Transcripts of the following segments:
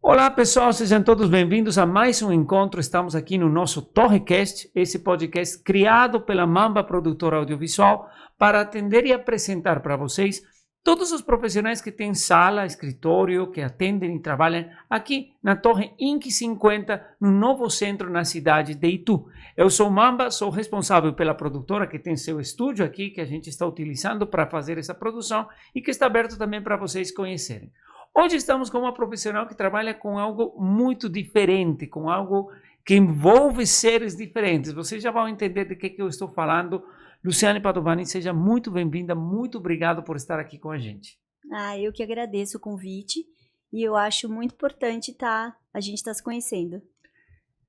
Olá pessoal, sejam todos bem-vindos a mais um encontro. Estamos aqui no nosso Torrecast, esse podcast criado pela Mamba Produtora Audiovisual para atender e apresentar para vocês todos os profissionais que têm sala, escritório, que atendem e trabalham aqui na Torre Inc 50, no novo centro na cidade de Itu. Eu sou Mamba, sou responsável pela produtora que tem seu estúdio aqui, que a gente está utilizando para fazer essa produção e que está aberto também para vocês conhecerem. Hoje estamos com uma profissional que trabalha com algo muito diferente, com algo que envolve seres diferentes. Vocês já vão entender de que eu estou falando. Luciane Padovani, seja muito bem-vinda, muito obrigado por estar aqui com a gente. Eu que agradeço o convite e eu acho muito importante a gente estar se conhecendo.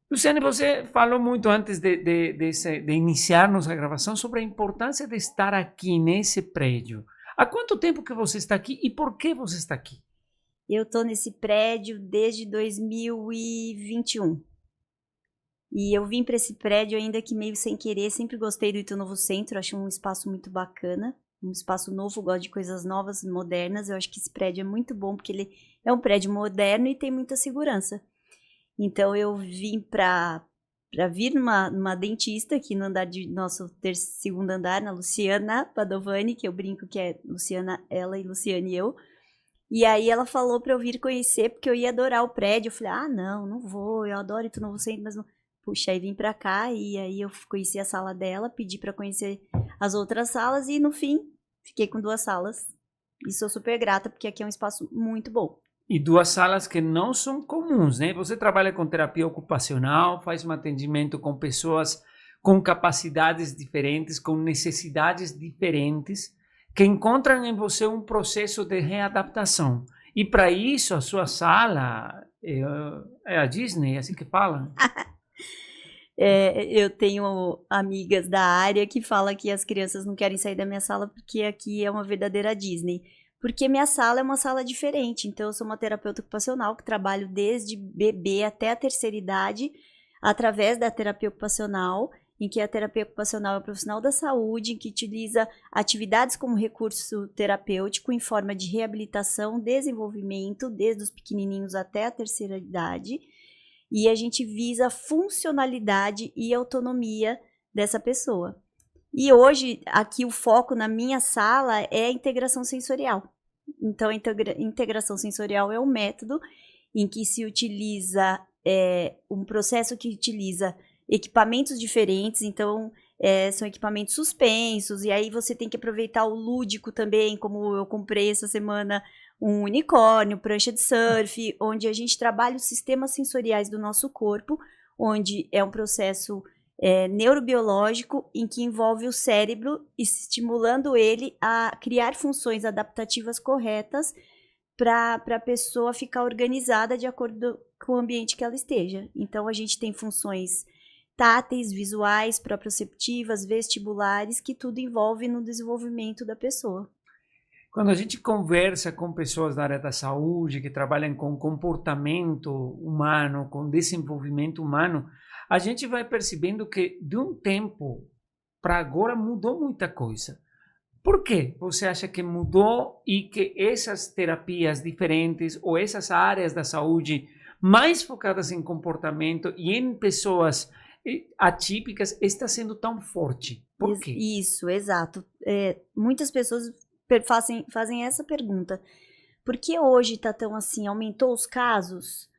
Luciane, você falou muito antes de iniciarmos a gravação sobre a importância de estar aqui nesse prédio. Há quanto tempo que você está aqui e por que você está aqui? Eu estou nesse prédio desde 2021. E eu vim para esse prédio ainda que meio sem querer, sempre gostei do Itu Novo Centro, acho um espaço muito bacana, um espaço novo, gosto de coisas novas, modernas. Eu acho que esse prédio é muito bom porque ele é um prédio moderno e tem muita segurança. Então eu vim para vir numa dentista aqui no andar de nosso segundo andar, na Luciana Padovani, que eu brinco que é Luciana, ela e Luciane e eu. E aí ela falou para eu vir conhecer, porque eu ia adorar o prédio. Eu falei, não vou, eu adoro Itu Novo Centro, mas não... Puxa, aí vim pra cá e aí eu conheci a sala dela, pedi pra conhecer as outras salas e no fim fiquei com 2 salas. E sou super grata, porque aqui é um espaço muito bom. E 2 salas que não são comuns, né? Você trabalha com terapia ocupacional, faz um atendimento com pessoas com capacidades diferentes, com necessidades diferentes, que encontram em você um processo de readaptação. E para isso, a sua sala é a Disney, é assim que fala? Eu tenho amigas da área que falam que as crianças não querem sair da minha sala porque aqui é uma verdadeira Disney. Porque minha sala é uma sala diferente. Então, eu sou uma terapeuta ocupacional que trabalho desde bebê até a terceira idade, através da terapia ocupacional, em que a terapia ocupacional é um profissional da saúde, que utiliza atividades como recurso terapêutico em forma de reabilitação, desenvolvimento, desde os pequenininhos até a terceira idade, e a gente visa a funcionalidade e autonomia dessa pessoa. E hoje, aqui o foco na minha sala é a integração sensorial. Então, a integração sensorial é um método em que se utiliza um processo que utiliza equipamentos diferentes, então são equipamentos suspensos, e aí você tem que aproveitar o lúdico também, como eu comprei essa semana um unicórnio, prancha de surf, onde a gente trabalha os sistemas sensoriais do nosso corpo, onde é um processo neurobiológico em que envolve o cérebro, estimulando ele a criar funções adaptativas corretas para a pessoa ficar organizada de acordo com o ambiente que ela esteja. Então, a gente tem funções táteis, visuais, proprioceptivas, vestibulares, que tudo envolve no desenvolvimento da pessoa. Quando a gente conversa com pessoas da área da saúde, que trabalham com comportamento humano, com desenvolvimento humano, a gente vai percebendo que de um tempo para agora mudou muita coisa. Por que você acha que mudou e que essas terapias diferentes ou essas áreas da saúde mais focadas em comportamento e em pessoas atípicas está sendo tão forte? Por quê? Isso, exato. Muitas pessoas fazem essa pergunta. Por que hoje está tão assim? Aumentou os casos?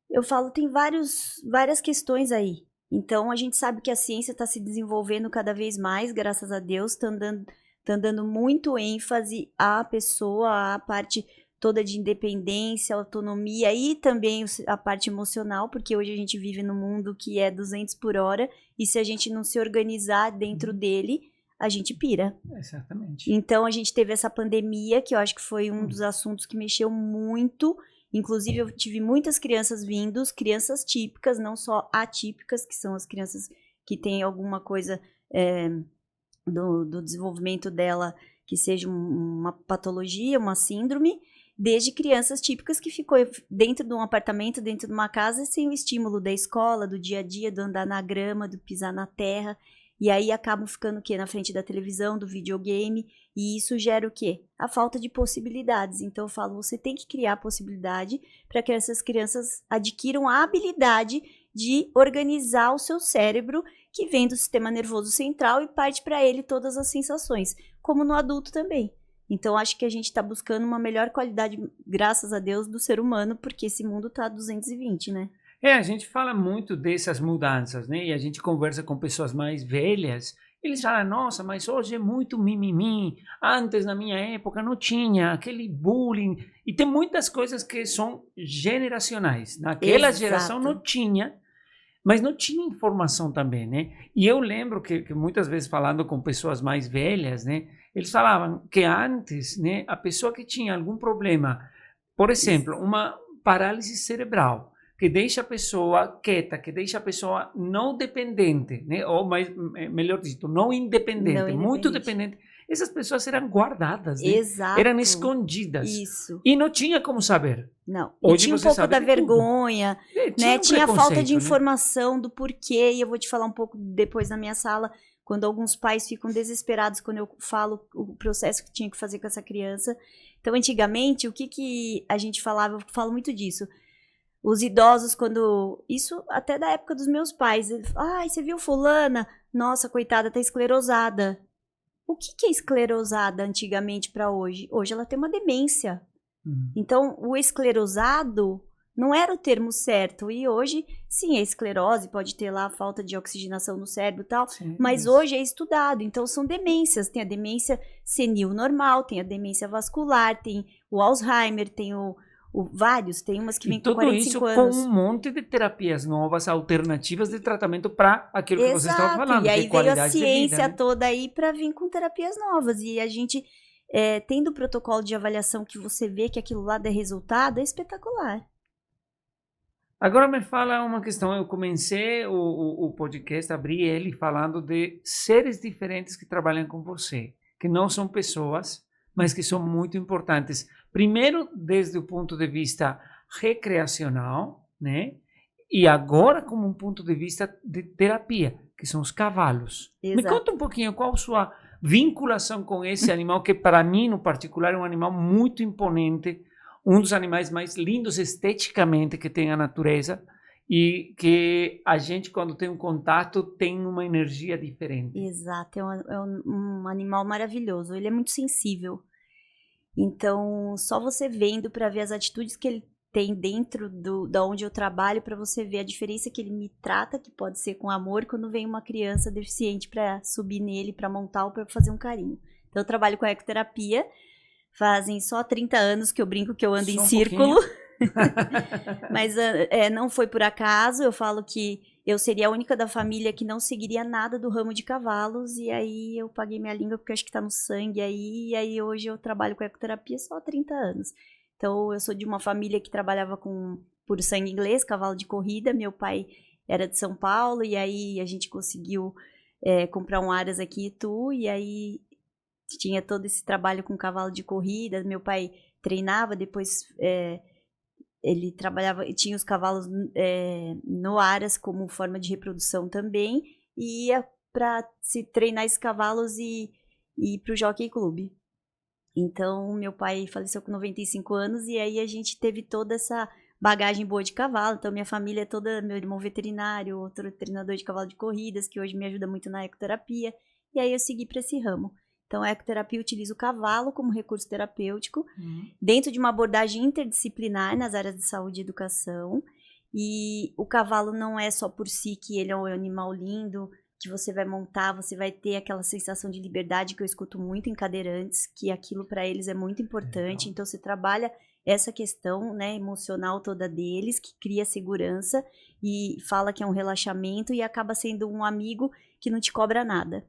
Eu falo, tem várias questões aí. Então, a gente sabe que a ciência está se desenvolvendo cada vez mais, graças a Deus, está dando muito ênfase à pessoa, à parte toda de independência, autonomia e também a parte emocional, porque hoje a gente vive num mundo que é 200 por hora e se a gente não se organizar dentro dele, a gente pira. Exatamente. Então, a gente teve essa pandemia, que eu acho que foi um dos assuntos que mexeu muito. Inclusive, eu tive muitas crianças vindos, crianças típicas, não só atípicas, que são as crianças que têm alguma coisa do desenvolvimento dela, que seja uma patologia, uma síndrome, desde crianças típicas que ficou dentro de um apartamento, dentro de uma casa, sem o estímulo da escola, do dia a dia, do andar na grama, do pisar na terra. E aí acabam ficando o quê? Na frente da televisão, do videogame, e isso gera o quê? A falta de possibilidades. Então eu falo, você tem que criar possibilidade para que essas crianças adquiram a habilidade de organizar o seu cérebro, que vem do sistema nervoso central e parte para ele todas as sensações, como no adulto também. Então acho que a gente está buscando uma melhor qualidade, graças a Deus, do ser humano, porque esse mundo está 220, né? A gente fala muito dessas mudanças, né? E a gente conversa com pessoas mais velhas. Eles falam, nossa, mas hoje é muito mimimi. Antes, na minha época, não tinha aquele bullying. E tem muitas coisas que são generacionais. Naquela geração não tinha, mas não tinha informação também, né? E eu lembro que muitas vezes falando com pessoas mais velhas, né? Eles falavam que antes, né? A pessoa que tinha algum problema, por exemplo, uma parálise cerebral, que deixa a pessoa quieta, que deixa a pessoa não dependente, né? Ou melhor dito, não independente, muito dependente. Essas pessoas eram guardadas, né? Exato. Eram escondidas. Isso. E não tinha como saber. Não. Hoje e tinha um você pouco sabe da de vergonha, né? Tinha falta de né? informação do porquê, e eu vou te falar um pouco depois na minha sala, quando alguns pais ficam desesperados quando eu falo o processo que tinha que fazer com essa criança. Então, antigamente, o que a gente falava, eu falo muito disso. Os idosos, quando... Isso até da época dos meus pais. Ai, você viu fulana? Nossa, coitada, tá esclerosada. O que é esclerosada antigamente para hoje? Hoje ela tem uma demência. Então, o esclerosado não era o termo certo. E hoje, sim, é esclerose, pode ter lá falta de oxigenação no cérebro e tal. Sim, mas hoje é estudado. Então, são demências. Tem a demência senil normal, tem a demência vascular, tem o Alzheimer, tem vários, tem umas que vêm com 45 anos. Tudo isso com um monte de terapias novas, alternativas de tratamento para aquilo que você estava falando. E aí veio a ciência vida, né? toda aí para vir com terapias novas. E a gente, tendo o protocolo de avaliação que você vê que aquilo lá dá resultado, é espetacular. Agora me fala uma questão. Eu comecei o podcast, abri ele falando de seres diferentes que trabalham com você, que não são pessoas, mas que são muito importantes. Primeiro, desde o ponto de vista recreacional, né? E agora, como um ponto de vista de terapia, que são os cavalos. Exato. Me conta um pouquinho qual a sua vinculação com esse animal, que para mim, no particular, é um animal muito imponente, um dos animais mais lindos esteticamente que tem a natureza, e que a gente, quando tem um contato, tem uma energia diferente. Exato, é um animal maravilhoso. Ele é muito sensível. Então, só você vendo para ver as atitudes que ele tem dentro da onde eu trabalho, para você ver a diferença que ele me trata, que pode ser com amor, quando vem uma criança deficiente para subir nele, para montar ou para fazer um carinho. Então, eu trabalho com a ecoterapia, fazem só 30 anos que eu brinco que eu ando em círculo. Mas não foi por acaso. Eu falo que eu seria a única da família que não seguiria nada do ramo de cavalos, e aí eu paguei minha língua porque eu acho que tá no sangue aí, e aí hoje eu trabalho com ecoterapia só há 30 anos. Então eu sou de uma família que trabalhava com puro sangue inglês, cavalo de corrida. Meu pai era de São Paulo, e aí a gente conseguiu comprar um aras aqui em Itu, e aí tinha todo esse trabalho com cavalo de corrida. Meu pai treinava, depois ele trabalhava, tinha os cavalos no aras como forma de reprodução também, e ia para se treinar esses cavalos e ir para o Jockey Club. Então, meu pai faleceu com 95 anos, e aí a gente teve toda essa bagagem boa de cavalo. Então, minha família é toda, meu irmão veterinário, outro treinador de cavalo de corridas, que hoje me ajuda muito na ecoterapia, e aí eu segui para esse ramo. Então, a ecoterapia utiliza o cavalo como recurso terapêutico, dentro de uma abordagem interdisciplinar nas áreas de saúde e educação. E o cavalo não é só por si que ele é um animal lindo, que você vai montar, você vai ter aquela sensação de liberdade que eu escuto muito em cadeirantes, que aquilo para eles é muito importante. Então, você trabalha essa questão, né, emocional toda deles, que cria segurança e fala que é um relaxamento, e acaba sendo um amigo que não te cobra nada.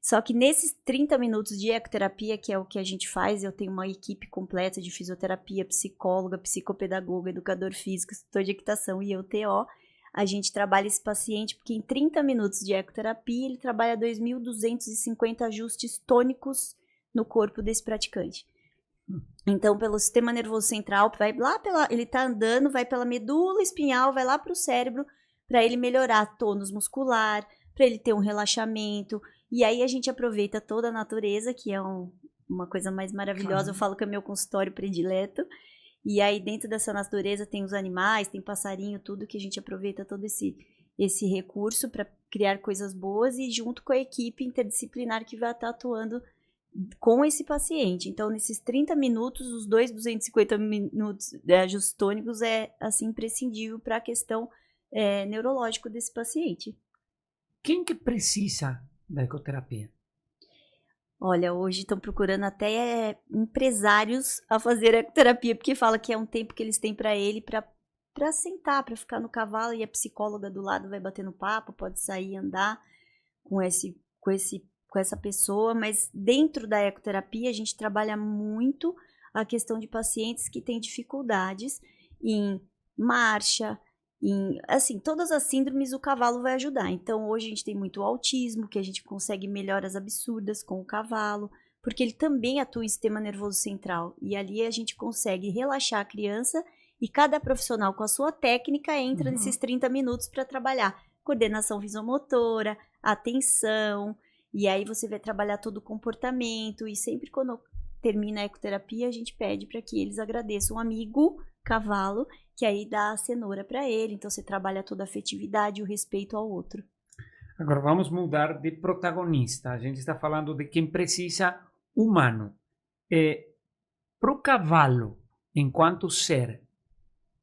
Só que nesses 30 minutos de ecoterapia, que é o que a gente faz, eu tenho uma equipe completa de fisioterapia, psicóloga, psicopedagoga, educador físico, instrutor de equitação e eu, TO. A gente trabalha esse paciente, porque em 30 minutos de ecoterapia, ele trabalha 2.250 ajustes tônicos no corpo desse praticante. Então, pelo sistema nervoso central, vai lá ele tá andando, vai pela medula espinhal, vai lá para o cérebro, para ele melhorar tônus muscular, para ele ter um relaxamento. E aí a gente aproveita toda a natureza, que é uma coisa mais maravilhosa. Claro. Eu falo que é meu consultório predileto. E aí dentro dessa natureza tem os animais, tem passarinho, tudo que a gente aproveita todo esse recurso para criar coisas boas e junto com a equipe interdisciplinar que vai estar atuando com esse paciente. Então, nesses 30 minutos, os 250 minutos de ajustes tônicos é assim imprescindível para a questão neurológica desse paciente. Quem que precisa da ecoterapia? Olha, hoje estão procurando até empresários a fazer ecoterapia, porque fala que é um tempo que eles têm para ele, para sentar, para ficar no cavalo, e a psicóloga do lado vai batendo papo, pode sair e andar com essa pessoa, mas dentro da ecoterapia a gente trabalha muito a questão de pacientes que têm dificuldades em marcha, assim, todas as síndromes o cavalo vai ajudar. Então hoje a gente tem muito autismo, que a gente consegue melhoras absurdas com o cavalo, porque ele também atua em sistema nervoso central, e ali a gente consegue relaxar a criança, e cada profissional com a sua técnica entra nesses 30 minutos para trabalhar coordenação visomotora, atenção, e aí você vai trabalhar todo o comportamento, e sempre quando termina a ecoterapia, a gente pede para que eles agradeçam um amigo cavalo, que aí dá a cenoura para ele, então você trabalha toda a afetividade e o respeito ao outro. Agora vamos mudar de protagonista. A gente está falando de quem precisa humano. Para o cavalo, enquanto ser,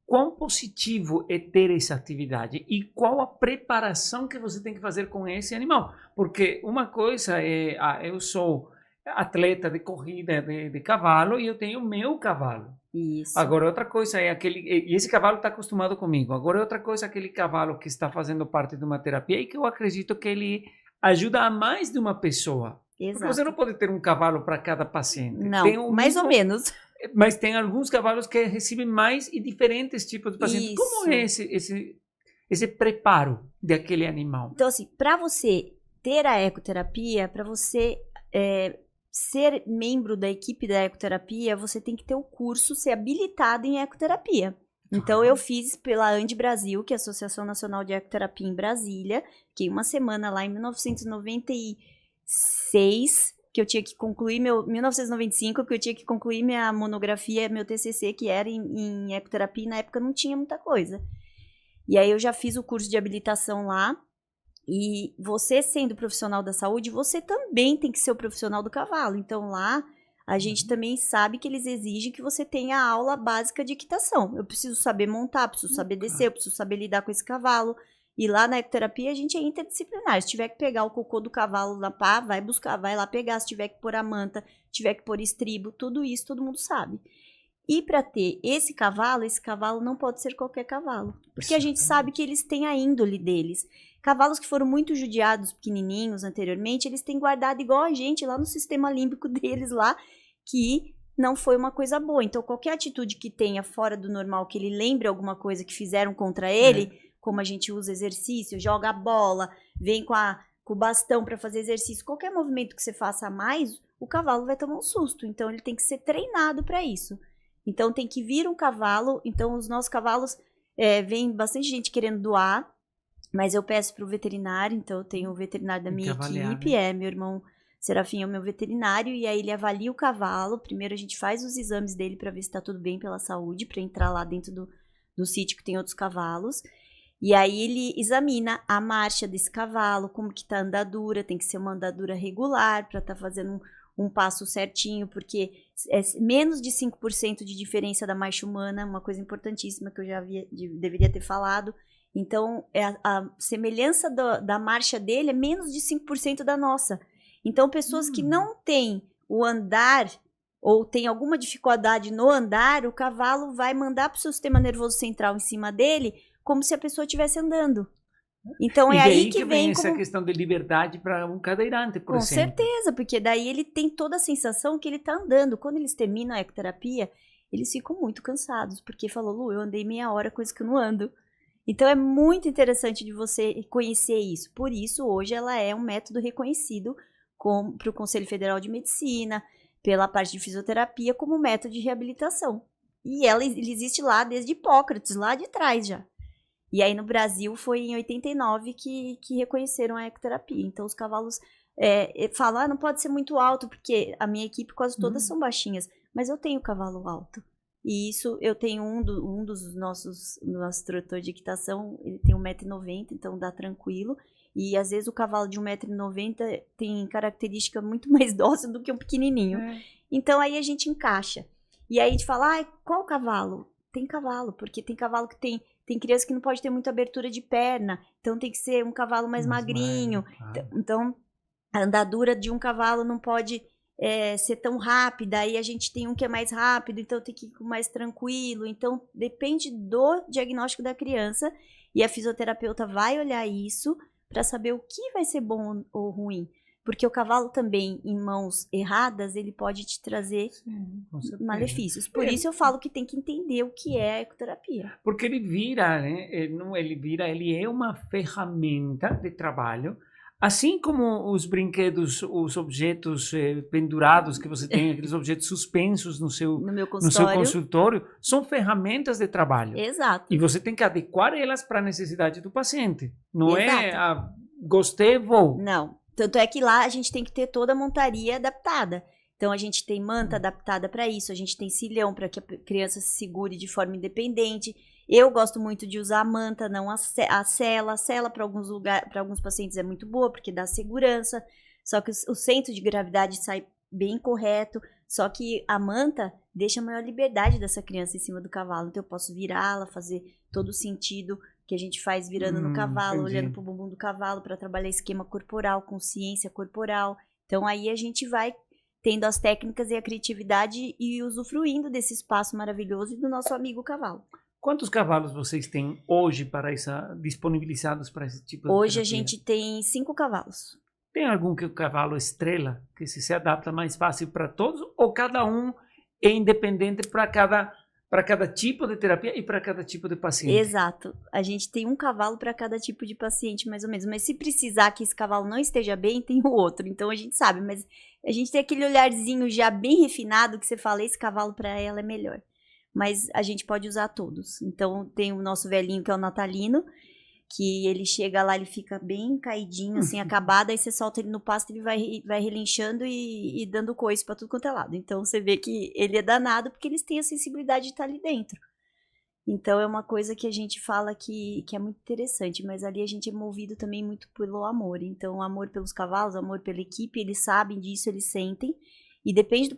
quão positivo é ter essa atividade e qual a preparação que você tem que fazer com esse animal? Porque uma coisa é, eu sou atleta de corrida de cavalo e eu tenho meu cavalo. Isso. Agora, outra coisa é e esse cavalo está acostumado comigo. Agora, outra coisa é aquele cavalo que está fazendo parte de uma terapia e que eu acredito que ele ajuda a mais de uma pessoa. Exato. Porque você não pode ter um cavalo para cada paciente. Não, mais ou menos. Mas tem alguns cavalos que recebem mais e diferentes tipos de pacientes. Isso. Como é esse preparo daquele animal? Então, assim, para você ter a ecoterapia, para você ser membro da equipe da ecoterapia, você tem que ter o curso, ser habilitado em ecoterapia. Então, eu fiz pela ANDE Brasil, que é a Associação Nacional de Ecoterapia em Brasília. Fiquei uma semana lá em 1996, que eu tinha que concluir 1995, que eu tinha que concluir minha monografia, meu TCC, que era em ecoterapia, e na época não tinha muita coisa. E aí eu já fiz o curso de habilitação lá, e você sendo profissional da saúde, você também tem que ser o profissional do cavalo. Então lá, a gente também sabe que eles exigem que você tenha a aula básica de equitação. Eu preciso saber montar, preciso saber descer, eu preciso saber lidar com esse cavalo. E lá na ecoterapia a gente é interdisciplinar. Se tiver que pegar o cocô do cavalo na pá, vai buscar, vai lá pegar. Se tiver que pôr a manta, tiver que pôr estribo, tudo isso todo mundo sabe. E para ter esse cavalo não pode ser qualquer cavalo. Porque a gente sabe que eles têm a índole deles. Cavalos que foram muito judiados, pequenininhos anteriormente, eles têm guardado igual a gente lá no sistema límbico deles lá, que não foi uma coisa boa. Então qualquer atitude que tenha fora do normal, que ele lembre alguma coisa que fizeram contra ele, como a gente usa exercício, joga a bola, vem com o bastão para fazer exercício, qualquer movimento que você faça a mais, o cavalo vai tomar um susto. Então ele tem que ser treinado para isso. Então tem que vir um cavalo. Então os nossos cavalos, vem bastante gente querendo doar, mas eu peço para o veterinário. Então eu tenho o veterinário da minha equipe, meu irmão Serafim é o meu veterinário, e aí ele avalia o cavalo. Primeiro a gente faz os exames dele para ver se está tudo bem pela saúde, para entrar lá dentro do sítio que tem outros cavalos. E aí ele examina a marcha desse cavalo, como que tá a andadura, tem que ser uma andadura regular para estar fazendo um passo certinho, porque é menos de 5% de diferença da marcha humana, uma coisa importantíssima que eu já deveria ter falado. Então, a semelhança da marcha dele é menos de 5% da nossa. Então, pessoas que não têm o andar ou tem alguma dificuldade no andar, o cavalo vai mandar para o seu sistema nervoso central em cima dele, como se a pessoa estivesse andando. Então é aí que vem essa questão de liberdade para um cadeirante, por exemplo. Com certeza, porque daí ele tem toda a sensação que ele está andando. Quando eles terminam a ecoterapia, eles ficam muito cansados, porque falou, Lu, eu andei meia hora, coisa que eu não ando. Então é muito interessante de você conhecer isso. Por isso, hoje ela é um método reconhecido para o Conselho Federal de Medicina, pela parte de fisioterapia, como método de reabilitação. E ele existe lá desde Hipócrates, lá de trás já. E aí no Brasil foi em 89 que reconheceram a ecoterapia. Então os cavalos falam, não pode ser muito alto, porque a minha equipe quase todas são baixinhas, mas eu tenho cavalo alto. E isso, eu tenho um dos nosso trator de equitação, ele tem 1,90 m, então dá tranquilo. E às vezes o cavalo de 1,90 m tem característica muito mais dócil do que um pequenininho. Então aí a gente encaixa. E aí a gente fala, qual cavalo? Tem cavalo, porque tem cavalo que tem criança que não pode ter muita abertura de perna, então tem que ser um cavalo mais magrinho. Então a andadura de um cavalo não pode ser tão rápida, aí a gente tem um que é mais rápido, então tem que ir mais tranquilo. Então depende do diagnóstico da criança e a fisioterapeuta vai olhar isso para saber o que vai ser bom ou ruim. Porque o cavalo também, em mãos erradas, ele pode te trazer malefícios. Por isso eu falo que tem que entender o que é a ecoterapia. Porque ele vira, né? Ele é uma ferramenta de trabalho. Assim como os brinquedos, os objetos pendurados que você tem, aqueles objetos suspensos no seu consultório, são ferramentas de trabalho. Exato. E você tem que adequar elas para a necessidade do paciente. Não gostei, vou. Não. Tanto é que lá a gente tem que ter toda a montaria adaptada. Então a gente tem manta adaptada para isso, a gente tem cilhão para que a criança se segure de forma independente. Eu gosto muito de usar a manta, não a sela. A sela para alguns pacientes é muito boa, porque dá segurança. Só que o centro de gravidade sai bem correto. Só que a manta deixa a maior liberdade dessa criança em cima do cavalo. Então eu posso virá-la, fazer todo o sentido que a gente faz virando no cavalo, entendi. olhando para o bumbum do cavalo para trabalhar esquema corporal, consciência corporal. Então aí a gente vai tendo as técnicas e a criatividade e usufruindo desse espaço maravilhoso e do nosso amigo cavalo. Quantos cavalos vocês têm hoje disponibilizados para esse tipo de terapia? Hoje a gente tem 5 cavalos. Tem algum que o cavalo estrela, que se adapta mais fácil para todos, ou cada um é independente para cada tipo de terapia e para cada tipo de paciente? Exato. A gente tem um cavalo para cada tipo de paciente, mais ou menos. Mas se precisar que esse cavalo não esteja bem, tem o outro. Então a gente sabe, mas a gente tem aquele olharzinho já bem refinado que você fala, esse cavalo para ela é melhor. Mas a gente pode usar todos. Então tem o nosso velhinho que é o natalino, que ele chega lá, ele fica bem caidinho, assim, acabado, aí você solta ele no pasto, ele vai relinchando e dando coice pra tudo quanto é lado. Então você vê que ele é danado porque eles têm a sensibilidade de estar ali dentro. Então é uma coisa que a gente fala que é muito interessante, mas ali a gente é movido também muito pelo amor. Então amor pelos cavalos, amor pela equipe, eles sabem disso, eles sentem. E depende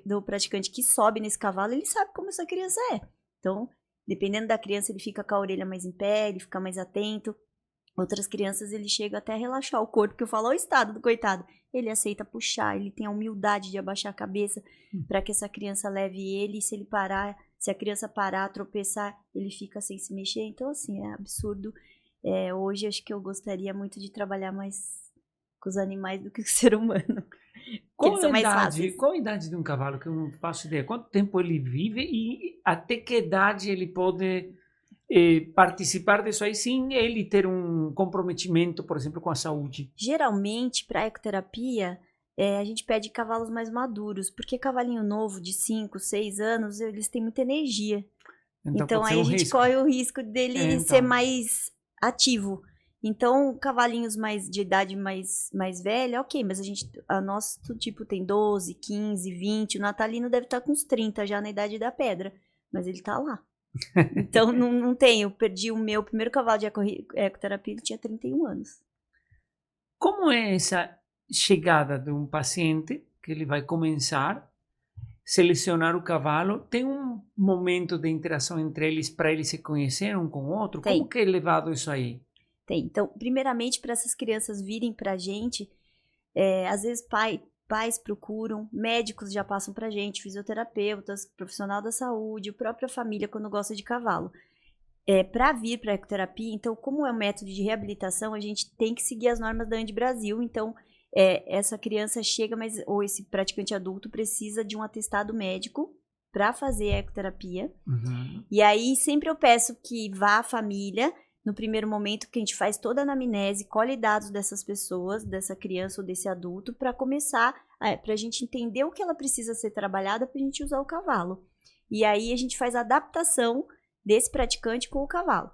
do praticante que sobe nesse cavalo, ele sabe como essa criança é. Então, dependendo da criança, ele fica com a orelha mais em pé, ele fica mais atento. Outras crianças, ele chega até a relaxar o corpo, porque eu falo, o estado do coitado. Ele aceita puxar, ele tem a humildade de abaixar a cabeça para que essa criança leve ele. E se a criança parar, tropeçar, ele fica sem se mexer. Então, assim, é absurdo. Hoje, acho que eu gostaria muito de trabalhar mais com os animais do que com o ser humano. Qual a idade de um cavalo, que eu não faço ideia? Quanto tempo ele vive e até que idade ele pode participar disso aí sem ele ter um comprometimento, por exemplo, com a saúde? Geralmente, para a ecoterapia, a gente pede cavalos mais maduros, porque cavalinho novo de 5, 6 anos, eles têm muita energia. Então aí a gente corre o risco dele ser mais ativo. Então, cavalinhos de idade mais velha, ok, mas a nosso tipo tem 12, 15, 20, o natalino deve estar com uns 30 já na idade da pedra, mas ele tá lá. Então, não tem, eu perdi o meu primeiro cavalo de ecoterapia, ele tinha 31 anos. Como é essa chegada de um paciente, que ele vai começar a selecionar o cavalo? Tem um momento de interação entre eles para eles se conhecerem um com o outro? Tem. Como que é levado isso aí? Tem. Então, primeiramente, para essas crianças virem para a gente, às vezes pais procuram, médicos já passam para a gente, fisioterapeutas, profissional da saúde, a própria família quando gosta de cavalo. Para vir para a ecoterapia, então, como é um método de reabilitação, a gente tem que seguir as normas da ANDI Brasil. Então, essa criança chega, ou esse praticante adulto precisa de um atestado médico para fazer a ecoterapia. Uhum. E aí, sempre eu peço que vá a família. No primeiro momento, que a gente faz toda a anamnese, colhe dados dessas pessoas, dessa criança ou desse adulto, para começar, para a gente entender o que ela precisa ser trabalhada para a gente usar o cavalo. E aí a gente faz a adaptação desse praticante com o cavalo.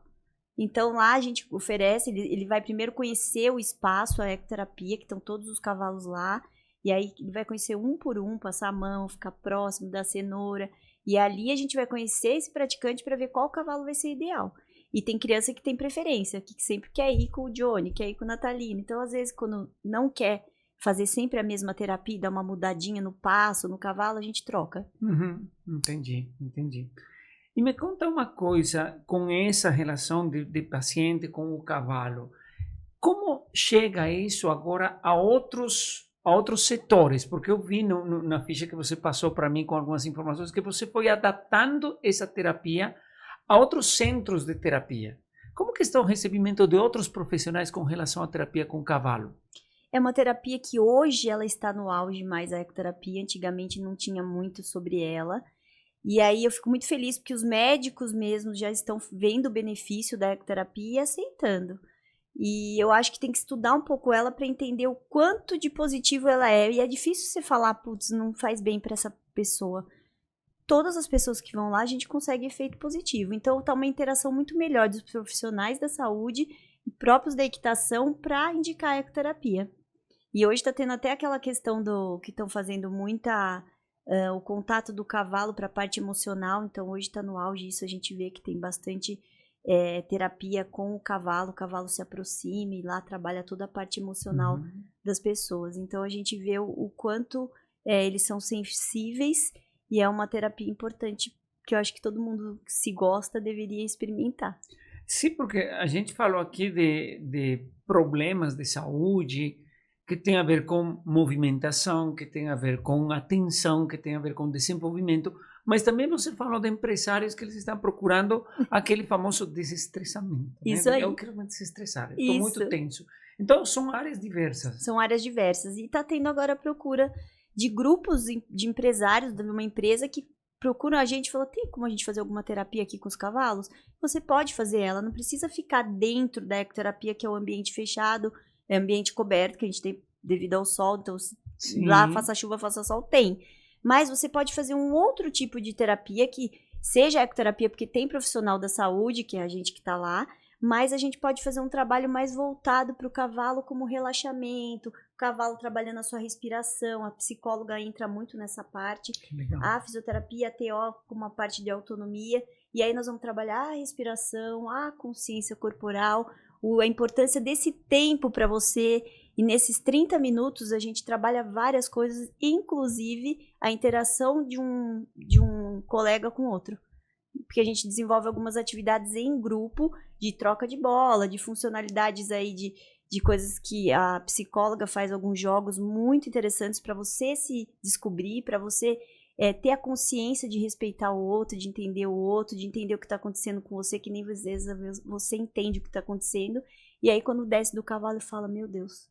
Então lá a gente oferece, ele vai primeiro conhecer o espaço, a ecoterapia, que estão todos os cavalos lá, e aí ele vai conhecer um por um, passar a mão, ficar próximo da cenoura, e ali a gente vai conhecer esse praticante para ver qual cavalo vai ser ideal. E tem criança que tem preferência, que sempre quer ir com o Johnny, quer ir com o Natalino. Então, às vezes, quando não quer fazer sempre a mesma terapia, dar uma mudadinha no passo, no cavalo, a gente troca. Entendi. E me conta uma coisa, com essa relação de paciente com o cavalo, como chega isso agora a outros setores? Porque eu vi na ficha que você passou para mim com algumas informações que você foi adaptando essa terapia a outros centros de terapia. Como que está o recebimento de outros profissionais com relação à terapia com cavalo? É uma terapia que hoje ela está no auge mais, a ecoterapia. Antigamente não tinha muito sobre ela. E aí eu fico muito feliz porque os médicos mesmo já estão vendo o benefício da ecoterapia e aceitando. E eu acho que tem que estudar um pouco ela para entender o quanto de positivo ela é. E é difícil você falar, putz, não faz bem para essa pessoa. Todas as pessoas que vão lá, a gente consegue efeito positivo. Então, tá uma interação muito melhor dos profissionais da saúde e próprios da equitação para indicar a ecoterapia. E hoje está tendo até aquela questão que estão fazendo muita o contato do cavalo para a parte emocional. Então, hoje está no auge isso, a gente vê que tem bastante terapia com o cavalo se aproxima e lá trabalha toda a parte emocional das pessoas. Então, a gente vê o quanto eles são sensíveis. E é uma terapia importante que eu acho que todo mundo, se gosta, deveria experimentar. Sim, porque a gente falou aqui de problemas de saúde que tem a ver com movimentação, que tem a ver com atenção, que tem a ver com desenvolvimento, mas também você falou de empresários que eles estão procurando aquele famoso desestressamento. Isso aí. Eu quero me desestressar, estou muito tenso. Então, são áreas diversas. São áreas diversas. E está tendo agora a procura de grupos de empresários de uma empresa que procuram a gente e falam, tem como a gente fazer alguma terapia aqui com os cavalos? Você pode fazer ela, não precisa ficar dentro da ecoterapia, que é o ambiente fechado, é ambiente coberto, que a gente tem devido ao sol, então lá faça chuva, faça sol, tem. Mas você pode fazer um outro tipo de terapia que seja ecoterapia, porque tem profissional da saúde, que é a gente que está lá, mas a gente pode fazer um trabalho mais voltado para o cavalo como relaxamento, o cavalo trabalhando a sua respiração, a psicóloga entra muito nessa parte, a fisioterapia, a TO com uma parte de autonomia, e aí nós vamos trabalhar a respiração, a consciência corporal, a importância desse tempo para você, e nesses 30 minutos a gente trabalha várias coisas, inclusive a interação de um colega com outro. Porque a gente desenvolve algumas atividades em grupo, de troca de bola, de funcionalidades aí de coisas que a psicóloga faz, alguns jogos muito interessantes para você se descobrir, para você ter a consciência de respeitar o outro, de entender o outro, de entender o que está acontecendo com você, que nem às vezes você entende o que está acontecendo, e aí quando desce do cavalo fala, meu Deus,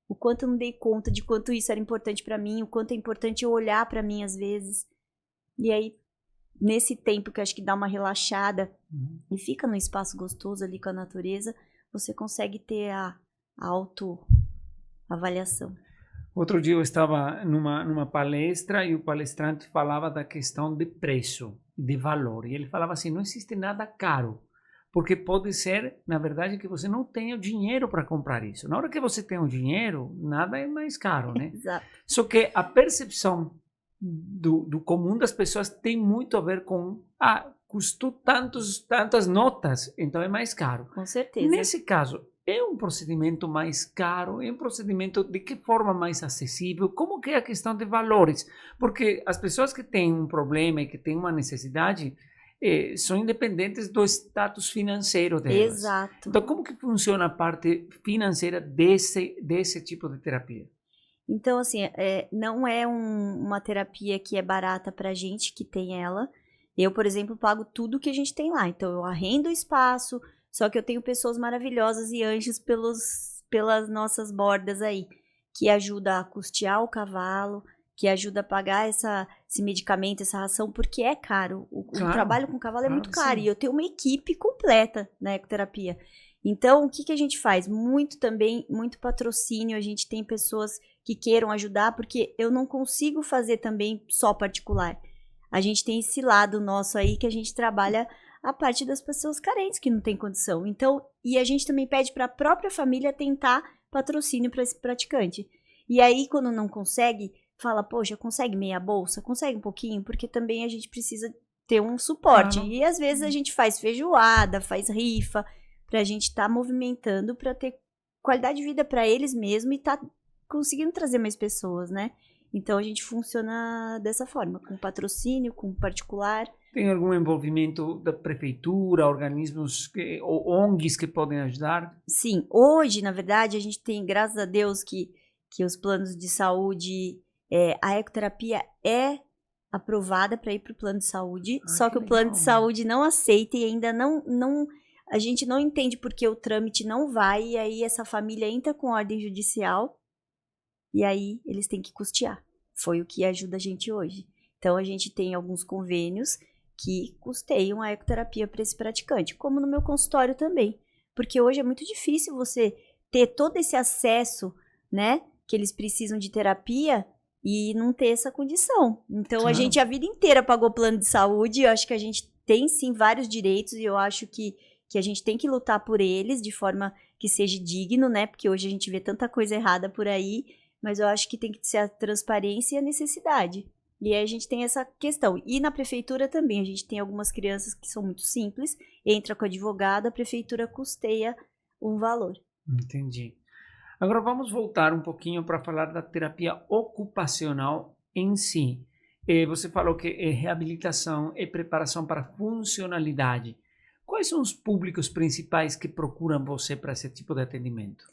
o quanto eu não dei conta de quanto isso era importante para mim, o quanto é importante eu olhar para mim às vezes, e aí nesse tempo que eu acho que dá uma relaxada e fica num espaço gostoso ali com a natureza, você consegue ter a autoavaliação. Outro dia eu estava numa palestra e o palestrante falava da questão de preço, de valor. E ele falava assim, não existe nada caro, porque pode ser, na verdade, que você não tenha o dinheiro para comprar isso. Na hora que você tem o dinheiro, nada é mais caro, né? Exato. Só que a percepção do comum das pessoas tem muito a ver com custou tantas notas, então é mais caro. Com certeza. Nesse caso, é um procedimento mais caro? É um procedimento de que forma mais acessível? Como que é a questão de valores? Porque as pessoas que têm um problema e que têm uma necessidade são independentes do status financeiro delas. Exato. Então, como que funciona a parte financeira desse tipo de terapia? Então, assim, não é uma terapia que é barata pra gente que tem ela. Eu, por exemplo, pago tudo que a gente tem lá. Então, eu arrendo o espaço, só que eu tenho pessoas maravilhosas e anjos pelas nossas bordas aí, que ajuda a custear o cavalo, que ajuda a pagar esse medicamento, essa ração, porque é caro. O trabalho com o cavalo é muito caro. Sim. E eu tenho uma equipe completa na ecoterapia. Então, o que a gente faz? Muito patrocínio. A gente tem pessoas que queiram ajudar, porque eu não consigo fazer também só particular. A gente tem esse lado nosso aí que a gente trabalha a parte das pessoas carentes que não têm condição. Então, e a gente também pede para a própria família tentar patrocínio para esse praticante. E aí, quando não consegue, fala, poxa, consegue meia bolsa? Consegue um pouquinho? Porque também a gente precisa ter um suporte. Claro. E às vezes a gente faz feijoada, faz rifa, para a gente estar movimentando para ter qualidade de vida para eles mesmos e tá conseguindo trazer mais pessoas, né? Então a gente funciona dessa forma, com patrocínio, com particular. Tem algum envolvimento da prefeitura, organismos ou ONGs que podem ajudar? Sim, hoje, na verdade, a gente tem, graças a Deus, que os planos de saúde, a ecoterapia é aprovada para ir para o plano de saúde, só que o plano de saúde não aceita e ainda não a gente não entende porque o trâmite não vai, e aí essa família entra com ordem judicial, e aí eles têm que custear. Foi o que ajuda a gente hoje. Então, a gente tem alguns convênios que custeiam a ecoterapia para esse praticante, como no meu consultório também. Porque hoje é muito difícil você ter todo esse acesso, né, que eles precisam de terapia e não ter essa condição. Então, a gente a vida inteira pagou plano de saúde, eu acho que a gente tem sim vários direitos e eu acho que a gente tem que lutar por eles de forma que seja digno, né, porque hoje a gente vê tanta coisa errada por aí, mas eu acho que tem que ser a transparência e a necessidade. E aí a gente tem essa questão. E na prefeitura também, a gente tem algumas crianças que são muito simples, entra com o advogado, a prefeitura custeia um valor. Entendi. Agora vamos voltar um pouquinho para falar da terapia ocupacional em si. Você falou que é reabilitação e preparação para funcionalidade. Quais são os públicos principais que procuram você para esse tipo de atendimento?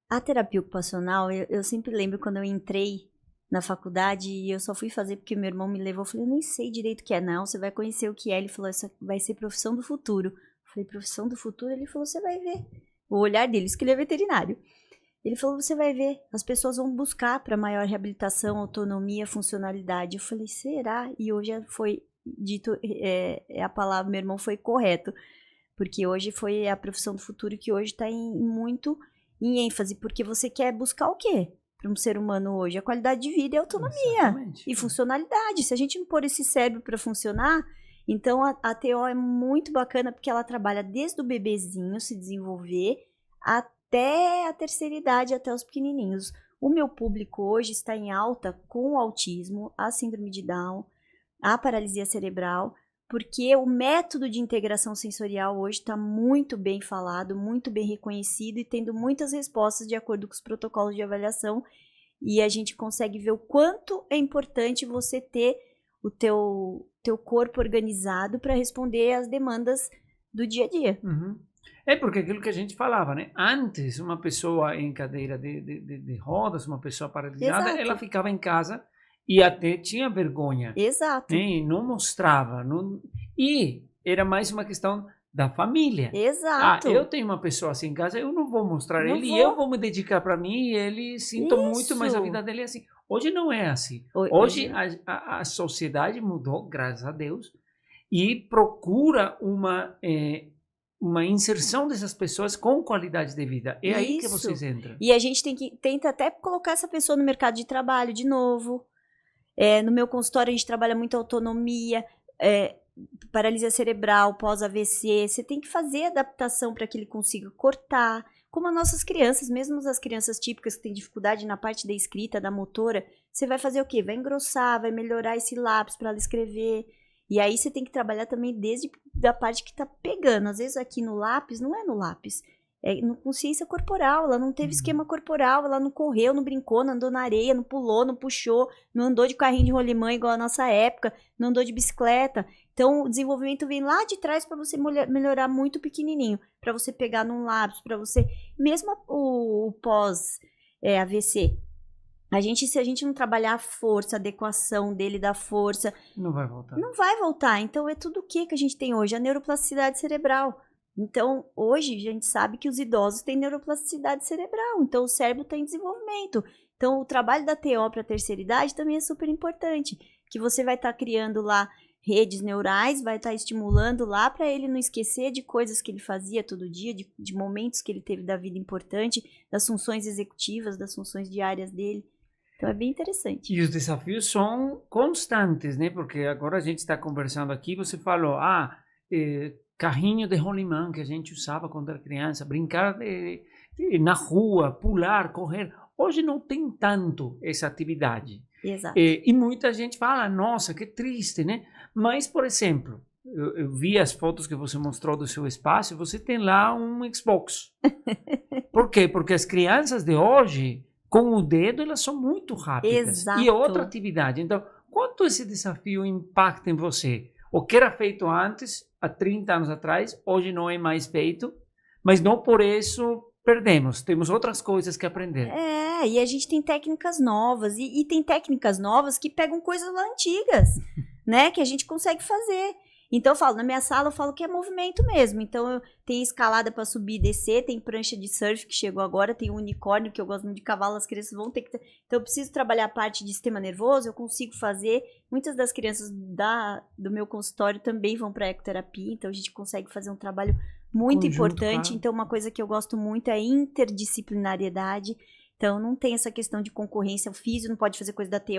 A terapia ocupacional, eu sempre lembro quando eu entrei na faculdade e eu só fui fazer porque meu irmão me levou. Eu falei, eu nem sei direito o que é, não. Você vai conhecer o que é. Ele falou, essa vai ser profissão do futuro. Eu falei, profissão do futuro? Ele falou, você vai ver. O olhar dele, isso que ele é veterinário. Ele falou, você vai ver. As pessoas vão buscar para maior reabilitação, autonomia, funcionalidade. Eu falei, será? E hoje foi dito, a palavra, meu irmão foi correto. Porque hoje foi a profissão do futuro que hoje está muito em ênfase. Porque você quer buscar o quê? Para um ser humano hoje, a qualidade de vida e a autonomia. Exatamente. E funcionalidade. Se a gente não pôr esse cérebro para funcionar, então a TO é muito bacana porque ela trabalha desde o bebezinho se desenvolver até a terceira idade, até os pequenininhos. O meu público hoje está em alta com o autismo, a síndrome de Down, a paralisia cerebral, porque o método de integração sensorial hoje está muito bem falado, muito bem reconhecido e tendo muitas respostas de acordo com os protocolos de avaliação, e a gente consegue ver o quanto é importante você ter o teu corpo organizado para responder às demandas do dia a dia. Uhum. É porque aquilo que a gente falava, né? Antes, uma pessoa em cadeira de rodas, uma pessoa paralisada, exato, ela ficava em casa e até tinha vergonha. Exato. Né? E não mostrava. E era mais uma questão da família. Exato. Eu tenho uma pessoa assim em casa, eu não vou mostrar ele, e eu vou me dedicar para mim, e ele sinto muito, mas a vida dele é assim. Hoje não é assim. Hoje a sociedade mudou, graças a Deus, e procura uma inserção dessas pessoas com qualidade de vida. É aí que vocês entram. E a gente tenta até colocar essa pessoa no mercado de trabalho de novo. No meu consultório a gente trabalha muito autonomia, paralisia cerebral, pós-AVC. Você tem que fazer adaptação para que ele consiga cortar. Como as nossas crianças, mesmo as crianças típicas que têm dificuldade na parte da escrita, da motora, você vai fazer o quê? Vai engrossar, vai melhorar esse lápis para ela escrever. E aí você tem que trabalhar também desde a parte que tá pegando. Às vezes aqui no lápis, não é no lápis. É no consciência corporal, ela não teve esquema corporal, ela não correu, não brincou, não andou na areia, não pulou, não puxou, não andou de carrinho de rolimã igual a nossa época, não andou de bicicleta. Então o desenvolvimento vem lá de trás para você melhorar muito pequenininho, para você pegar num lápis, para você, mesmo o pós-AVC. Se a gente não trabalhar a força, a adequação dele da força, não vai voltar. Não vai voltar. Então é tudo o que a gente tem hoje? A neuroplasticidade cerebral. Então, hoje, a gente sabe que os idosos têm neuroplasticidade cerebral, então o cérebro está em desenvolvimento. Então, o trabalho da TO para a terceira idade também é super importante, que você vai estar criando lá redes neurais, vai estar estimulando lá para ele não esquecer de coisas que ele fazia todo dia, de momentos que ele teve da vida importante, das funções executivas, das funções diárias dele. Então, é bem interessante. E os desafios são constantes, né? Porque agora a gente está conversando aqui, você falou, carrinho de rolimã que a gente usava quando era criança, brincar na rua, pular, correr. Hoje não tem tanto essa atividade. Exato. E muita gente fala, nossa, que triste, né? Mas, por exemplo, eu vi as fotos que você mostrou do seu espaço, você tem lá um Xbox. Por quê? Porque as crianças de hoje, com o dedo, elas são muito rápidas. Exato. E outra atividade. Então, quanto esse desafio impacta em você? O que era feito antes, há 30 anos atrás, hoje não é mais feito, mas não por isso perdemos. Temos outras coisas que aprender. E a gente tem técnicas novas, e tem técnicas novas que pegam coisas lá antigas, né, que a gente consegue fazer. Então eu falo, na minha sala eu falo que é movimento mesmo, então tem escalada para subir e descer, tem prancha de surf que chegou agora, tem unicórnio, que eu gosto muito de cavalo, as crianças vão ter que ter. Então eu preciso trabalhar a parte de sistema nervoso, eu consigo fazer. Muitas das crianças do meu consultório também vão para ecoterapia, então a gente consegue fazer um trabalho muito importante. Claro. Então uma coisa que eu gosto muito é interdisciplinariedade. Então, não tem essa questão de concorrência. O físio não pode fazer coisa da TO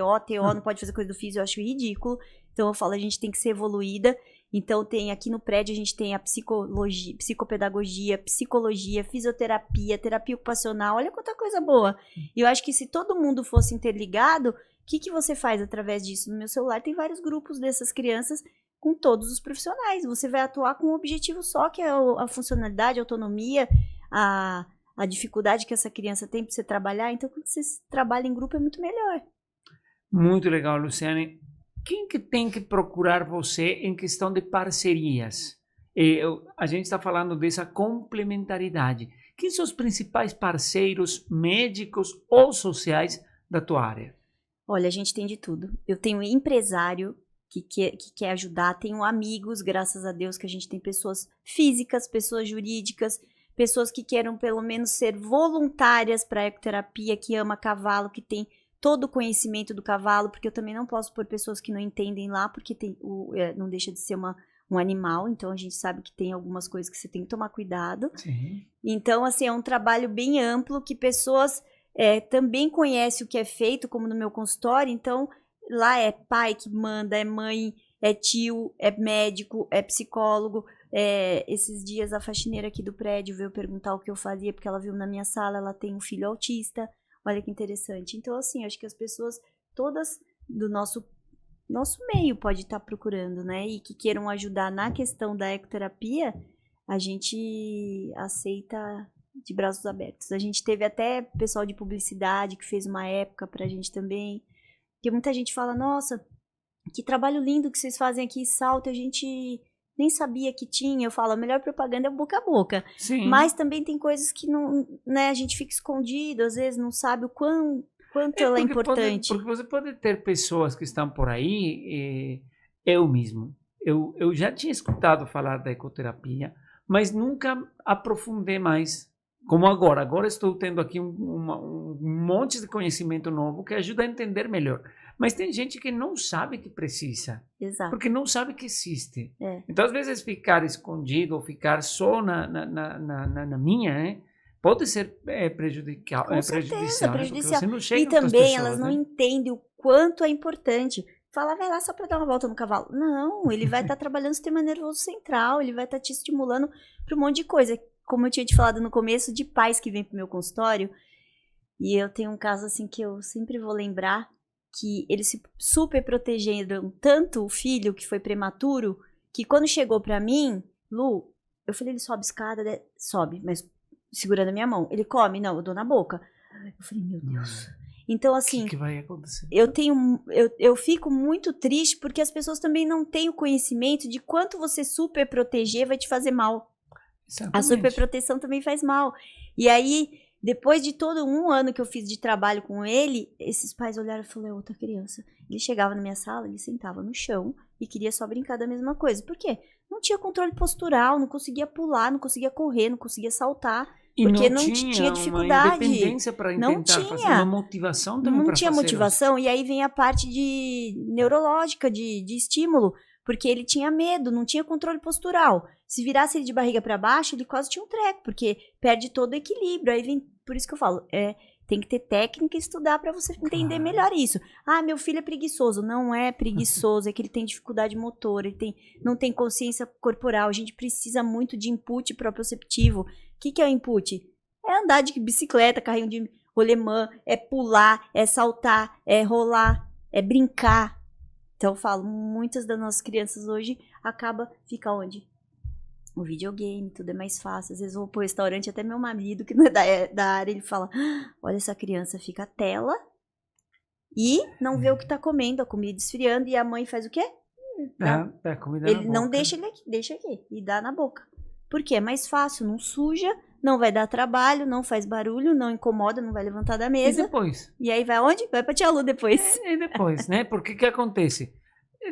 não pode fazer coisa do físio, eu acho ridículo. Então, eu falo, a gente tem que ser evoluída. Então, tem aqui no prédio, a gente tem a psicologia, psicopedagogia, psicologia, fisioterapia, terapia ocupacional. Olha quanta coisa boa. E eu acho que se todo mundo fosse interligado, o que você faz através disso? No meu celular tem vários grupos dessas crianças com todos os profissionais. Você vai atuar com um objetivo só, que é a funcionalidade, a autonomia, a dificuldade que essa criança tem para você trabalhar. Então, quando você trabalha em grupo, é muito melhor. Muito legal, Luciane. Quem que tem que procurar você em questão de parcerias? A gente está falando dessa complementaridade. Quem são os principais parceiros médicos ou sociais da tua área? Olha, a gente tem de tudo. Eu tenho empresário que quer ajudar, tenho amigos, graças a Deus, que a gente tem pessoas físicas, pessoas jurídicas, pessoas que queiram pelo menos ser voluntárias para a ecoterapia, que ama cavalo, que tem todo o conhecimento do cavalo, porque eu também não posso pôr pessoas que não entendem lá, porque não deixa de ser um animal, então a gente sabe que tem algumas coisas que você tem que tomar cuidado. Sim. Então, assim, é um trabalho bem amplo, que pessoas também conhecem o que é feito, como no meu consultório. Então, lá é pai que manda, é mãe, é tio, é médico, é psicólogo. Esses dias a faxineira aqui do prédio veio perguntar o que eu fazia, porque ela viu na minha sala, ela tem um filho autista. Olha que interessante. Então, assim, acho que as pessoas todas do nosso meio pode estar procurando, né? E que queiram ajudar na questão da ecoterapia, a gente aceita de braços abertos. A gente teve até pessoal de publicidade que fez uma época pra gente também. Porque muita gente fala, nossa, que trabalho lindo que vocês fazem aqui em Salto, a gente nem sabia que tinha. Eu falo, a melhor propaganda é boca a boca. Sim. Mas também tem coisas que não, né, a gente fica escondido, às vezes não sabe o quanto ela é importante. Porque você pode ter pessoas que estão por aí, eu mesmo. Eu já tinha escutado falar da ecoterapia, mas nunca aprofundei mais. Como agora. Agora estou tendo aqui um monte de conhecimento novo que ajuda a entender melhor. Mas tem gente que não sabe que precisa. Exato. Porque não sabe que existe. Então, às vezes, ficar escondido ou ficar só na minha, pode ser prejudicial. Com certeza, prejudicial. Você não chega e também pessoas, elas não né? entendem o quanto é importante. Fala, vai lá só para dar uma volta no cavalo. Não, ele vai estar trabalhando o sistema nervoso central, ele vai estar te estimulando para um monte de coisa. Como eu tinha te falado no começo, de pais que vêm pro meu consultório. E eu tenho um caso assim que eu sempre vou lembrar, que eles se super protegeram tanto o filho, que foi prematuro, que quando chegou pra mim, Lu, eu falei, ele sobe escada, né? Sobe, mas segurando a minha mão. Ele come? Não, eu dou na boca. Eu falei, meu Deus. Então, assim, O que vai acontecer? Eu fico muito triste porque as pessoas também não têm o conhecimento de quanto você super proteger vai te fazer mal. Exatamente. A superproteção também faz mal. E aí, depois de todo um ano que eu fiz de trabalho com ele, esses pais olharam e falaram, é outra criança. Ele chegava na minha sala, ele sentava no chão e queria só brincar da mesma coisa. Por quê? Não tinha controle postural, não conseguia pular, não conseguia correr, não conseguia saltar. Porque não tinha dificuldade. Uma independência para tentar fazer, uma motivação também para fazer. Não tinha motivação, e aí vem a parte neurológica, de estímulo. Porque ele tinha medo, não tinha controle postural. Se virasse ele de barriga para baixo, ele quase tinha um treco, porque perde todo o equilíbrio. Aí vem, por isso que eu falo, Tem que ter técnica e estudar para você entender melhor isso. Ah, meu filho é preguiçoso. Não é preguiçoso, é que ele tem dificuldade motora, não tem consciência corporal. A gente precisa muito de input proprioceptivo. O que é o input? É andar de bicicleta, carrinho de rolemã, é pular, é saltar, é rolar, é brincar. Então eu falo, muitas das nossas crianças hoje fica onde? O videogame, tudo é mais fácil. Às vezes eu vou pro restaurante, até meu marido, que não é da área, ele fala, olha, essa criança fica tela e não vê o que tá comendo, a comida esfriando, e a mãe faz o quê? A comida ele na não boca. deixa aqui e dá na boca. Porque é mais fácil, não suja, não vai dar trabalho, não faz barulho, não incomoda, não vai levantar da mesa. E depois? E aí vai onde? Vai pra tia Lu depois. E depois, né? Porque que acontece?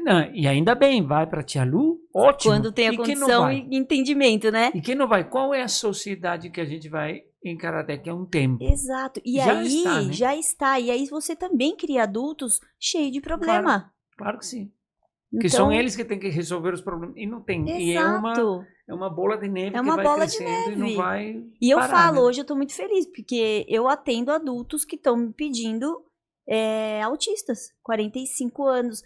Não, e ainda bem, vai para tia Lu, ótimo. Quando tem a E quem não condição vai? e entendimento, né? E quem não vai? Qual é a sociedade que a gente vai encarar daqui a um tempo? Exato. E Já aí, está, né? já está. E aí você também cria adultos cheios de problema. Claro que sim. Então, Que são eles que têm que resolver os problemas. E não tem. Exato. E é uma bola de neve É que uma vai bola de crescendo e não neve. vai E eu parar, falo, né? hoje eu tô muito feliz, porque eu atendo adultos que estão me pedindo autistas, 45 anos.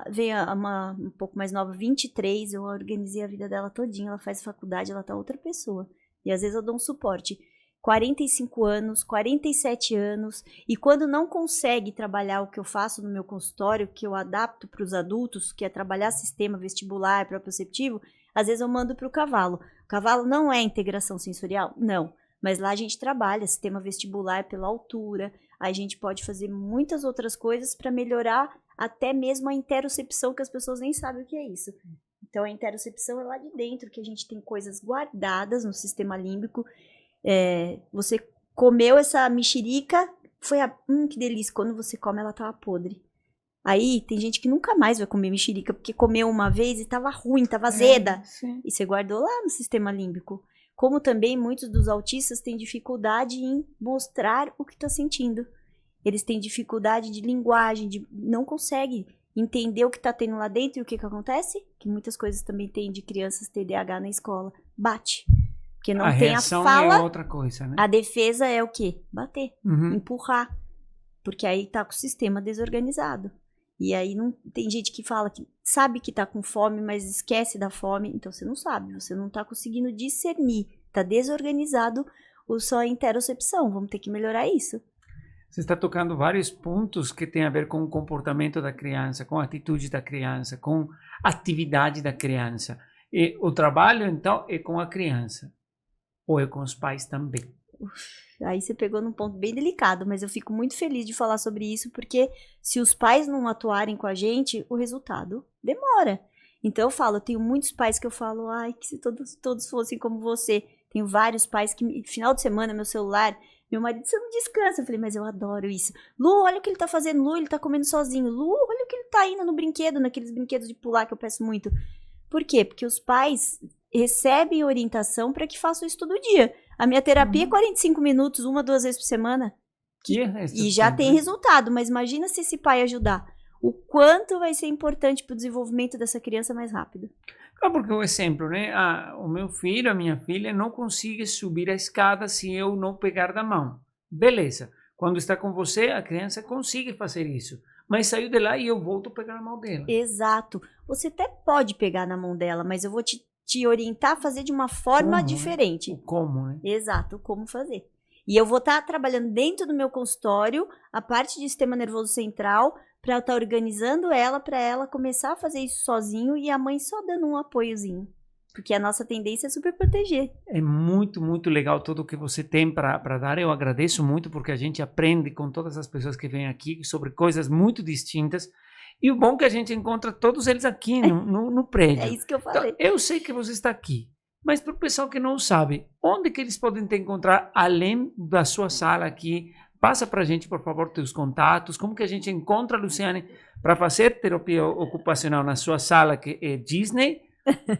Veio uma um pouco mais nova, 23, eu organizei a vida dela todinha, ela faz faculdade, ela tá outra pessoa. E às vezes eu dou um suporte. 45 anos, 47 anos, e quando não consegue trabalhar o que eu faço no meu consultório, que eu adapto para os adultos, que é trabalhar sistema vestibular, proprioceptivo, às vezes eu mando para o cavalo. O cavalo não é integração sensorial? Não. Mas lá a gente trabalha sistema vestibular pela altura, a gente pode fazer muitas outras coisas para melhorar até mesmo a interocepção, que as pessoas nem sabem o que é isso. Então a interocepção é lá de dentro, que a gente tem coisas guardadas no sistema límbico. Você comeu essa mexerica, que delícia, quando você come ela tava podre. Aí tem gente que nunca mais vai comer mexerica, porque comeu uma vez e tava ruim, tava azeda. E você guardou lá no sistema límbico. Como também muitos dos autistas têm dificuldade em mostrar o que tá sentindo. Eles têm dificuldade de linguagem, não conseguem entender o que tá tendo lá dentro. E o que acontece? Que muitas coisas também tem de crianças TDAH na escola. Bate. Porque não tem a fala, é outra coisa, né? A defesa é o quê? Bater, Uhum. empurrar. Porque aí tá com o sistema desorganizado. E aí não tem gente que fala que sabe que tá com fome, mas esquece da fome. Então você não sabe, você não tá conseguindo discernir. Tá desorganizado a sua interocepção. Vamos ter que melhorar isso. Você está tocando vários pontos que têm a ver com o comportamento da criança, com a atitude da criança, com a atividade da criança. E o trabalho, então, é com a criança. Ou é com os pais também? Aí você pegou num ponto bem delicado, mas eu fico muito feliz de falar sobre isso, porque se os pais não atuarem com a gente, o resultado demora. Então eu falo, eu tenho muitos pais que eu falo, ai, que se todos fossem como você. Tenho vários pais que, final de semana, meu celular, meu marido, você não descansa. Eu falei, mas eu adoro isso. Lu, olha o que ele tá fazendo. Lu, ele tá comendo sozinho. Lu, olha o que ele tá indo no brinquedo, naqueles brinquedos de pular que eu peço muito. Por quê? Porque os pais recebem orientação para que façam isso todo dia. A minha terapia é 45 minutos, 1, 2 vezes por semana. E já tem resultado, mas imagina se esse pai ajudar. O quanto vai ser importante para o desenvolvimento dessa criança mais rápido. Claro, porque o exemplo, né? O meu filho, a minha filha, não consegue subir a escada se eu não pegar da mão. Beleza. Quando está com você, a criança consegue fazer isso. Mas saiu de lá e eu volto a pegar a mão dela. Exato. Você até pode pegar na mão dela, mas eu vou te orientar a fazer de uma forma diferente. O como, né? Exato, o como fazer. E eu vou estar trabalhando dentro do meu consultório a parte de sistema nervoso central para estar organizando ela, para ela começar a fazer isso sozinho e a mãe só dando um apoiozinho. Porque a nossa tendência é super proteger. É muito, muito legal tudo o que você tem para dar. Eu agradeço muito porque a gente aprende com todas as pessoas que vêm aqui sobre coisas muito distintas. E o bom é que a gente encontra todos eles aqui no prédio. É isso que eu falei. Então, eu sei que você está aqui, mas para o pessoal que não sabe, onde que eles podem te encontrar além da sua sala aqui? Passa para a gente, por favor, teus contatos. Como que a gente encontra a Luciane para fazer terapia ocupacional na sua sala, que é Disney,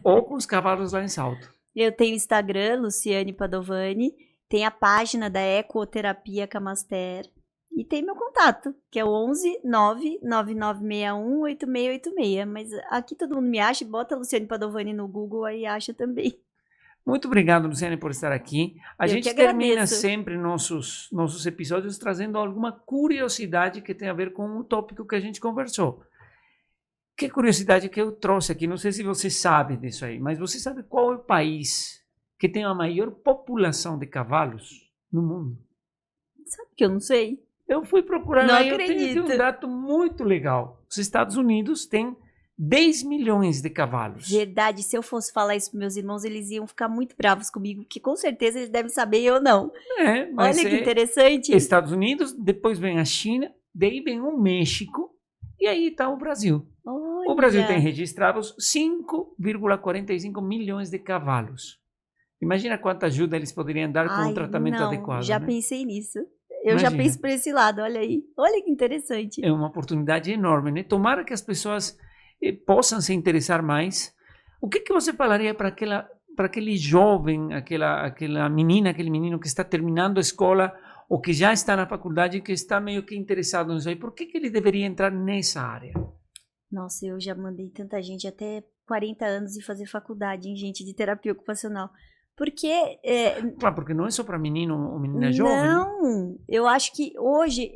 ou com os cavalos lá em Salto? Eu tenho o Instagram, Luciane Padovani. Tem a página da Ecoterapia Camaster. E tem meu contato, que é o 11 99961 8686. Mas aqui todo mundo me acha, bota Luciane Padovani no Google, aí acha também. Muito obrigado, Luciane, por estar aqui. A Eu gente que termina agradeço. sempre nossos episódios trazendo alguma curiosidade que tem a ver com o tópico que a gente conversou. Que curiosidade que eu trouxe aqui, não sei se você sabe disso aí, mas você sabe qual é o país que tem a maior população de cavalos no mundo? Sabe que eu não sei? Eu fui procurar Não lá e eu tenho aqui acredito. um dado muito legal. Os Estados Unidos têm 10 milhões de cavalos. Verdade, se eu fosse falar isso pros meus irmãos, eles iam ficar muito bravos comigo, porque com certeza eles devem saber e eu não. Mas Olha que interessante. Estados Unidos, depois vem a China, daí vem o México e aí está o Brasil. Olha. O Brasil tem registrados 5,45 milhões de cavalos. Imagina quanta ajuda eles poderiam dar com um tratamento adequado. Já né? pensei nisso. Eu já penso por esse lado, olha aí. Olha que interessante. É uma oportunidade enorme, né? Tomara que as pessoas possam se interessar mais. O que você falaria para aquele jovem, aquela menina, aquele menino que está terminando a escola ou que já está na faculdade e que está meio que interessado nisso aí? Por que ele deveria entrar nessa área? Nossa, eu já mandei tanta gente até 40 anos ir fazer faculdade em gente de terapia ocupacional. Porque... Claro, porque não é só para menino ou menina jovem. Não, eu acho que hoje...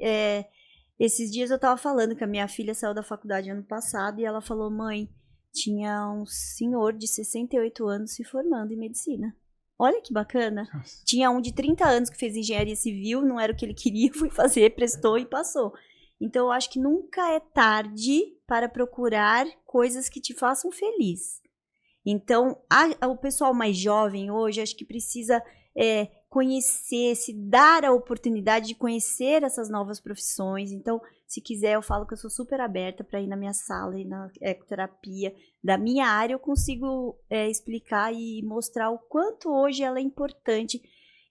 esses dias eu tava falando que a minha filha saiu da faculdade ano passado e ela falou, mãe, tinha um senhor de 68 anos se formando em medicina. Olha que bacana. Nossa. Tinha um de 30 anos que fez engenharia civil, não era o que ele queria, foi fazer, prestou e passou. Então eu acho que nunca é tarde para procurar coisas que te façam feliz. Então, o pessoal mais jovem hoje, acho que precisa conhecer, se dar a oportunidade de conhecer essas novas profissões. Então, se quiser, eu falo que eu sou super aberta para ir na minha sala, ir na ecoterapia. Da minha área, eu consigo explicar e mostrar o quanto hoje ela é importante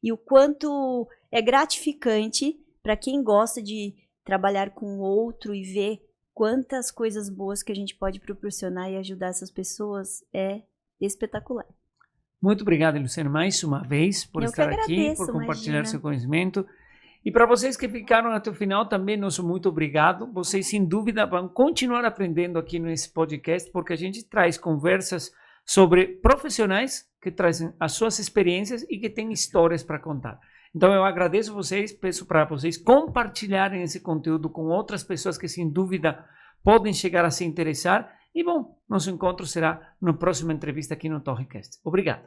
e o quanto é gratificante para quem gosta de trabalhar com o outro e ver quantas coisas boas que a gente pode proporcionar e ajudar essas pessoas é espetacular. Muito obrigado, Luciane, mais uma vez por estar aqui, por compartilhar seu conhecimento. E para vocês que ficaram até o final também, nosso muito obrigado. Vocês, sem dúvida, vão continuar aprendendo aqui nesse podcast, porque a gente traz conversas sobre profissionais que trazem as suas experiências e que têm histórias para contar. Então, eu agradeço vocês, peço para vocês compartilharem esse conteúdo com outras pessoas que, sem dúvida, podem chegar a se interessar. E, bom, nosso encontro será na próxima entrevista aqui no TorreCast. Obrigado.